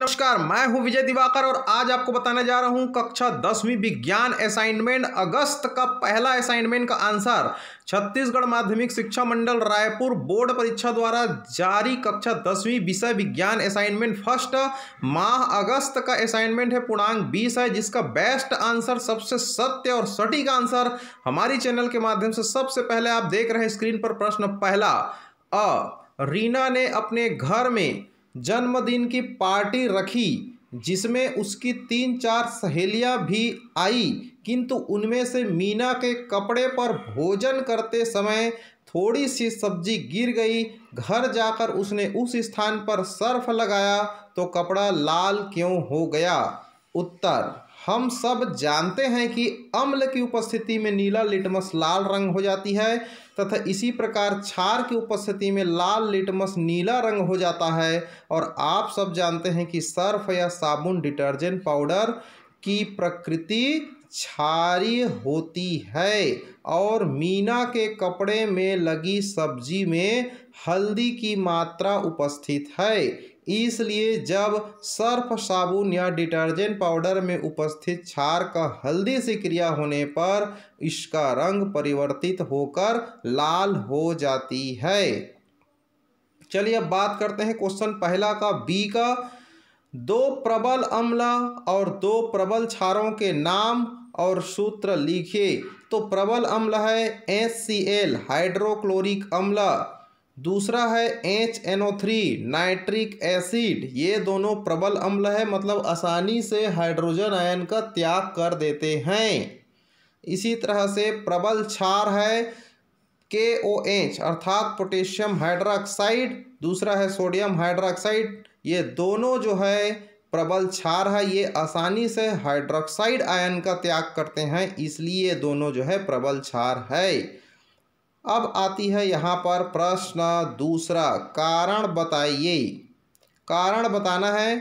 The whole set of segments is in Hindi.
नमस्कार, मैं हूं विजय दिवाकर और आज आपको बताने जा रहा हूं कक्षा 10वीं विज्ञान असाइनमेंट अगस्त का पहला असाइनमेंट का आंसर। छत्तीसगढ़ माध्यमिक शिक्षा मंडल रायपुर बोर्ड परीक्षा द्वारा जारी कक्षा 10वीं विषय विज्ञान असाइनमेंट फर्स्ट माह अगस्त का असाइनमेंट है। पूर्णांक 20 है, जिसका बेस्ट आंसर, सबसे सत्य और सटीक आंसर हमारी चैनल के माध्यम से सबसे पहले आप देख रहे हैं स्क्रीन पर। प्रश्न पहला, रीना ने अपने घर में जन्मदिन की पार्टी रखी जिसमें उसकी 3-4 सहेलियां भी आई, किंतु उनमें से मीना के कपड़े पर भोजन करते समय थोड़ी सी सब्जी गिर गई। घर जाकर उसने उस स्थान पर सर्फ लगाया तो कपड़ा लाल क्यों हो गया? उत्तर, हम सब जानते हैं कि अम्ल की उपस्थिति में नीला लिटमस लाल रंग हो जाती है तथा इसी प्रकार क्षार की उपस्थिति में लाल लिटमस नीला रंग हो जाता है। और आप सब जानते हैं कि सर्फ या साबुन डिटर्जेंट पाउडर की प्रकृति क्षारीय होती है और मीना के कपड़े में लगी सब्जी में हल्दी की मात्रा उपस्थित है। इसलिए जब सर्फ साबुन या डिटर्जेंट पाउडर में उपस्थित क्षार का हल्दी से क्रिया होने पर इसका रंग परिवर्तित होकर लाल हो जाती है। चलिए अब बात करते हैं क्वेश्चन पहला का, बी का। 2 प्रबल अम्ल और 2 प्रबल क्षारों के नाम और सूत्र लिखिए। तो प्रबल अम्ल है HCl हाइड्रोक्लोरिक अम्ल, दूसरा है HNO3 नाइट्रिक एसिड। ये दोनों प्रबल अम्ल है, मतलब आसानी से हाइड्रोजन आयन का त्याग कर देते हैं। इसी तरह से प्रबल क्षार है KOH अर्थात पोटेशियम हाइड्रोक्साइड, दूसरा है सोडियम हाइड्रोक्साइड। ये दोनों जो है प्रबल क्षार है, ये आसानी से हाइड्रोक्साइड आयन का त्याग करते हैं, इसलिए दोनों जो है प्रबल क्षार है। अब आती है यहाँ पर प्रश्न दूसरा, कारण बताइए। कारण बताना है।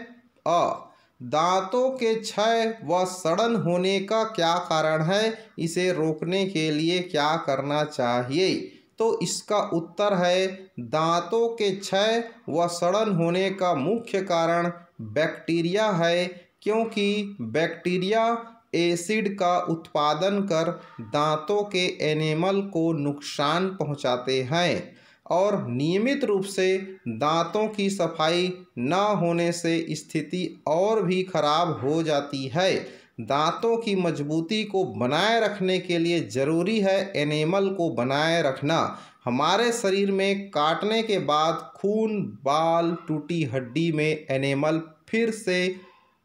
दांतों के क्षय व सड़न होने का क्या कारण है? इसे रोकने के लिए क्या करना चाहिए? तो इसका उत्तर है दांतों के क्षय व सड़न होने का मुख्य कारण बैक्टीरिया है, क्योंकि बैक्टीरिया एसिड का उत्पादन कर दांतों के एनेमल को नुकसान पहुंचाते हैं और नियमित रूप से दांतों की सफाई न होने से स्थिति और भी खराब हो जाती है। दांतों की मजबूती को बनाए रखने के लिए ज़रूरी है एनेमल को बनाए रखना। हमारे शरीर में काटने के बाद खून, बाल, टूटी हड्डी में एनेमल फिर से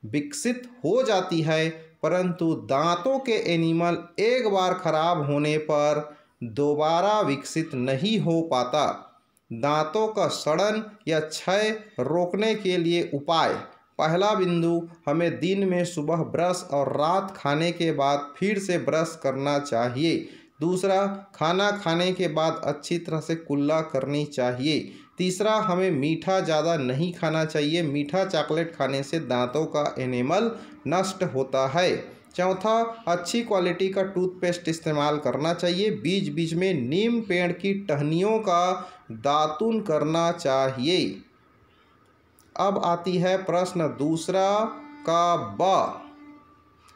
विकसित हो जाती है, परंतु दांतों के एनिमल एक बार खराब होने पर दोबारा विकसित नहीं हो पाता। दांतों का सड़न या क्षय रोकने के लिए उपाय। पहला बिंदु, हमें दिन में सुबह ब्रश और रात खाने के बाद फिर से ब्रश करना चाहिए। दूसरा, खाना खाने के बाद अच्छी तरह से कुल्ला करनी चाहिए। तीसरा, हमें मीठा ज़्यादा नहीं खाना चाहिए, मीठा चॉकलेट खाने से दांतों का एनेमल नष्ट होता है। चौथा, अच्छी क्वालिटी का टूथपेस्ट इस्तेमाल करना चाहिए। बीच बीच में नीम पेड़ की टहनियों का दातुन करना चाहिए। अब आती है प्रश्न दूसरा का, ब।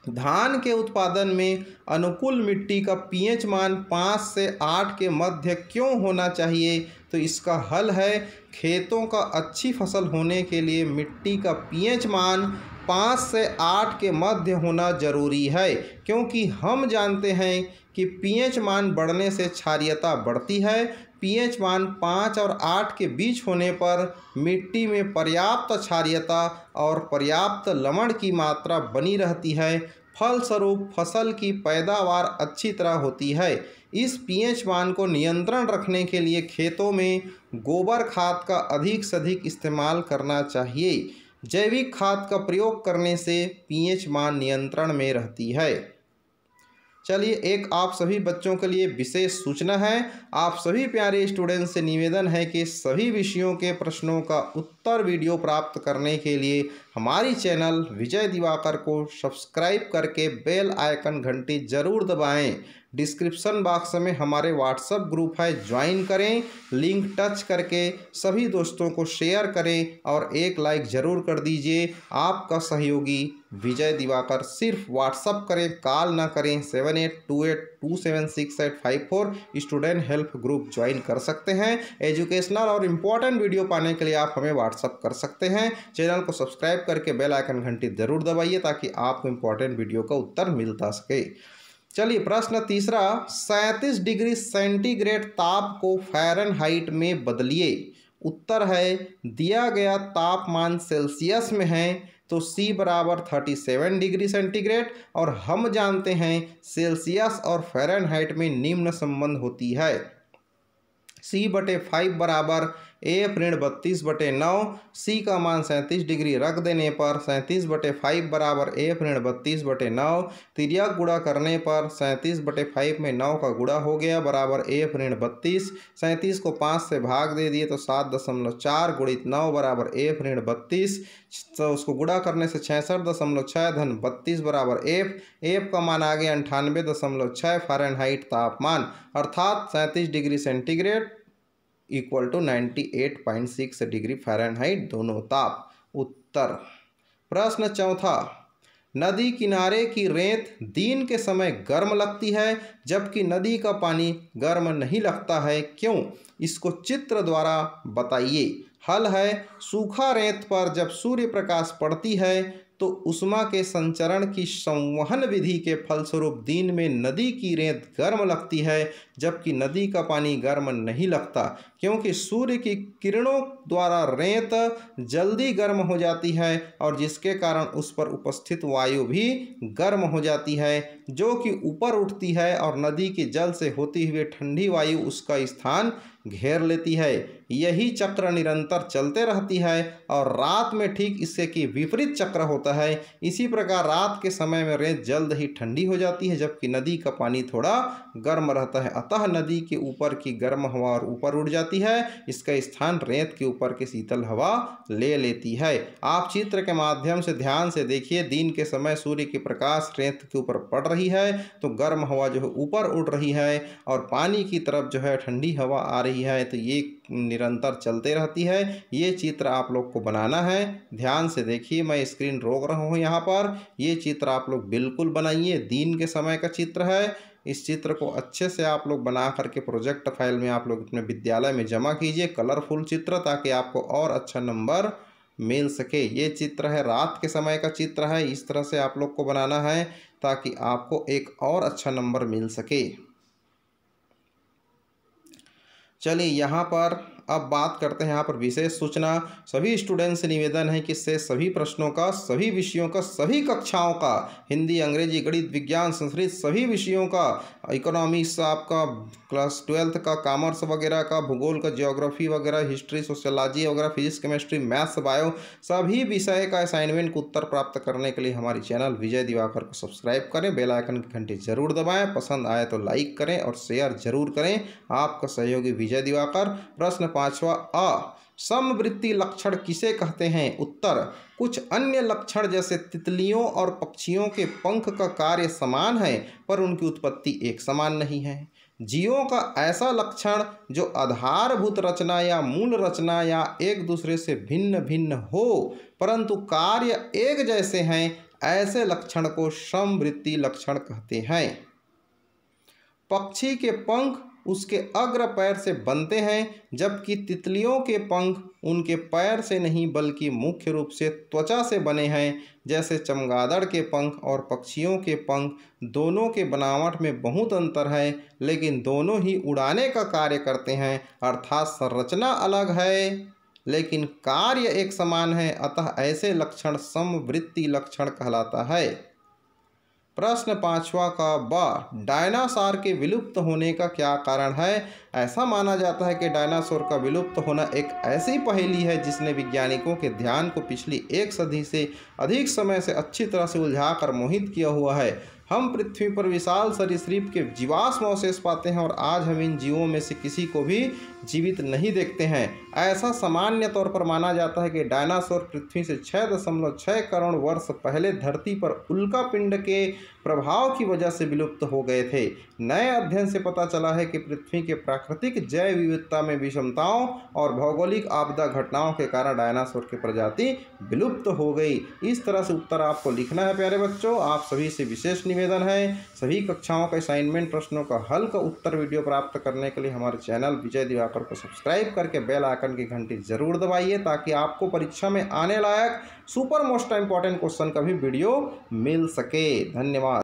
धान के उत्पादन में अनुकूल मिट्टी का pH मान 5 से 8 के मध्य क्यों होना चाहिए? तो इसका हल है, खेतों का अच्छी फसल होने के लिए मिट्टी का pH मान 5 से 8 के मध्य होना जरूरी है, क्योंकि हम जानते हैं कि pH मान बढ़ने से क्षारीयता बढ़ती है। pH मान 5 और 8 के बीच होने पर मिट्टी में पर्याप्त क्षारीयता और पर्याप्त लवण की मात्रा बनी रहती है, फलस्वरूप फसल की पैदावार अच्छी तरह होती है। इस pH मान को नियंत्रण रखने के लिए खेतों में गोबर खाद का अधिक से अधिक इस्तेमाल करना चाहिए। जैविक खाद का प्रयोग करने से pH मान नियंत्रण में रहती है। चलिए, एक आप सभी बच्चों के लिए विशेष सूचना है। आप सभी प्यारे स्टूडेंट्स से निवेदन है कि सभी विषयों के प्रश्नों का उत्तर वीडियो प्राप्त करने के लिए हमारी चैनल विजय दिवाकर को सब्सक्राइब करके बेल आइकन घंटी जरूर दबाएं। डिस्क्रिप्शन बॉक्स में हमारे व्हाट्सएप ग्रुप है, ज्वाइन करें। लिंक टच करके सभी दोस्तों को शेयर करें और एक लाइक ज़रूर कर दीजिए। आपका सहयोगी विजय दिवाकर। सिर्फ व्हाट्सअप करें, कॉल ना करें। 7828276854 स्टूडेंट हेल्प ग्रुप ज्वाइन कर सकते हैं। एजुकेशनल और इम्पोर्टेंट वीडियो पाने के लिए आप हमें व्हाट्सअप कर सकते हैं। चैनल को सब्सक्राइब करके बेल आइकन घंटी जरूर दबाइए ताकि आपको इम्पोर्टेंट वीडियो का उत्तर मिलता सके। चलिए प्रश्न तीसरा, 37 डिग्री सेंटीग्रेड ताप को फ़ारेनहाइट में बदलिए। उत्तर है, दिया गया तापमान सेल्सियस में है तो C बराबर 37 डिग्री सेंटीग्रेड, और हम जानते हैं सेल्सियस और फ़ारेनहाइट में निम्न संबंध होती है। C/5 बराबर F-32/9। C का मान 37 डिग्री रख देने पर 37/5 बराबर F-32/9। तिर्यक गुणा करने पर 37/5 में 9 का गुणा हो गया बराबर F-32। 37 को 5 से भाग दे दिए तो 7.4 गुणित 9 बराबर F-32। तो उसको गुणा करने से 66.6 धन 32 बराबर F का मान आ गया 98.6 फ़ारेनहाइट तापमान, अर्थात 37 degree centigrade equal to 98.6 degree Fahrenheit दोनों ताप। उत्तर। प्रश्न चौथा, नदी किनारे की रेत दिन के समय गर्म लगती है जबकि नदी का पानी गर्म नहीं लगता है, क्यों? इसको चित्र द्वारा बताइए। हल है, सूखा रेत पर जब सूर्य प्रकाश पड़ती है तो उष्मा के संचरण की संवहन विधि के फलस्वरूप दिन में नदी की रेत गर्म लगती है जबकि नदी का पानी गर्म नहीं लगता, क्योंकि सूर्य की किरणों द्वारा रेत जल्दी गर्म हो जाती है और जिसके कारण उस पर उपस्थित वायु भी गर्म हो जाती है, जो कि ऊपर उठती है और नदी के जल से होती हुई ठंडी वायु उसका स्थान घेर लेती है। यही चक्र निरंतर चलते रहती है और रात में ठीक इससे की विपरीत चक्र होता है। इसी प्रकार रात के समय में रेत जल्द ही ठंडी हो जाती है जबकि नदी का पानी थोड़ा गर्म रहता है, अतः नदी के ऊपर की गर्म हवा और ऊपर उड़ जाती है, इसका स्थान रेत के ऊपर की शीतल हवा ले लेती है। आप चित्र के माध्यम से ध्यान से देखिए, दिन के समय सूर्य की प्रकाश रेत के ऊपर पड़ रही है तो गर्म हवा जो है ऊपर उड़ रही है और पानी की तरफ जो है ठंडी हवा आ रही है, तो ये निरंतर चलते रहती है। ये चित्र आप लोग को बनाना है, ध्यान से देखिए। मैं स्क्रीन रोक रहा हूँ यहाँ पर, ये चित्र आप लोग बिल्कुल बनाइए। दिन के समय का चित्र है, इस चित्र को अच्छे से आप लोग बना करके प्रोजेक्ट फाइल में आप लोग अपने विद्यालय में जमा कीजिए, कलरफुल चित्र, ताकि आपको और अच्छा नंबर मिल सके। ये चित्र है, रात के समय का चित्र है, इस तरह से आप लोग को बनाना है ताकि आपको एक और अच्छा नंबर मिल सके। चलिए यहाँ पर अब बात करते हैं यहाँ पर विशेष सूचना। सभी स्टूडेंट से निवेदन है कि से सभी प्रश्नों का, सभी विषयों का, सभी कक्षाओं का, हिंदी, अंग्रेजी, गणित, विज्ञान, संस्कृत, सभी विषयों का, इकोनॉमिक्स आपका क्लास 12 का, कॉमर्स वगैरह का, भूगोल का, ज्योग्राफी वगैरह, हिस्ट्री, सोशियोलॉजी वगैरह, फिजिक्स, केमिस्ट्री, मैथ्स, बायो, सभी विषय का असाइनमेंट को उत्तर प्राप्त करने के लिए हमारी चैनल विजय दिवाकर को सब्सक्राइब करें, बेल आइकन की घंटी जरूर दबाएं, पसंद आए तो लाइक करें और शेयर जरूर करें। आपका सहयोगी विजय दिवाकर। प्रश्न पांचवा, अ समवृत्ति लक्षण किसे कहते हैं? उत्तर, कुछ अन्य लक्षण जैसे तितलियों और पक्षियों के पंख का कार्य समान है पर उनकी उत्पत्ति एक समान नहीं है। जीवों का ऐसा लक्षण जो आधारभूत रचना या मूल रचना या एक दूसरे से भिन्न भिन्न हो परंतु कार्य एक जैसे हैं, ऐसे लक्षण को समवृत्ति लक्षण कहते हैं। पक्षी के पंख उसके अग्र पैर से बनते हैं जबकि तितलियों के पंख उनके पैर से नहीं बल्कि मुख्य रूप से त्वचा से बने हैं। जैसे चमगादड़ के पंख और पक्षियों के पंख दोनों के बनावट में बहुत अंतर है लेकिन दोनों ही उड़ाने का कार्य करते हैं, अर्थात संरचना अलग है लेकिन कार्य एक समान है, अतः ऐसे लक्षण समवृत्ति लक्षण कहलाता है। प्रश्न पांचवा का ब, डायनासोर के विलुप्त होने का क्या कारण है? ऐसा माना जाता है कि डायनासोर का विलुप्त होना एक ऐसी पहेली है जिसने वैज्ञानिकों के ध्यान को पिछली एक सदी से अधिक समय से अच्छी तरह से उलझाकर मोहित किया हुआ है। हम पृथ्वी पर विशाल सरीसृप के जीवाश्म अवशेष पाते हैं और आज हम इन जीवों में से किसी को भी जीवित नहीं देखते हैं। ऐसा सामान्य तौर पर माना जाता है कि डायनासोर पृथ्वी से 6.6 करोड़ वर्ष पहले धरती पर उल्का पिंड के प्रभाव की वजह से विलुप्त हो गए थे। नए अध्ययन से पता चला है कि पृथ्वी के प्राकृतिक जैव विविधता में विषमताओं और भौगोलिक आपदा घटनाओं के कारण डायनासोर की प्रजाति विलुप्त हो गई। इस तरह से उत्तर आपको लिखना है प्यारे बच्चों। आप सभी से विशेष निवेदन है, सभी कक्षाओं के असाइनमेंट प्रश्नों का हल का उत्तर वीडियो प्राप्त करने के लिए हमारे चैनल विजय दिवाकर को सब्सक्राइब करके बेल आइकन की घंटी जरूर दबाइए, ताकि आपको परीक्षा में आने लायक सुपर मोस्ट इम्पॉर्टेंट क्वेश्चन का भी वीडियो मिल सके। धन्यवाद।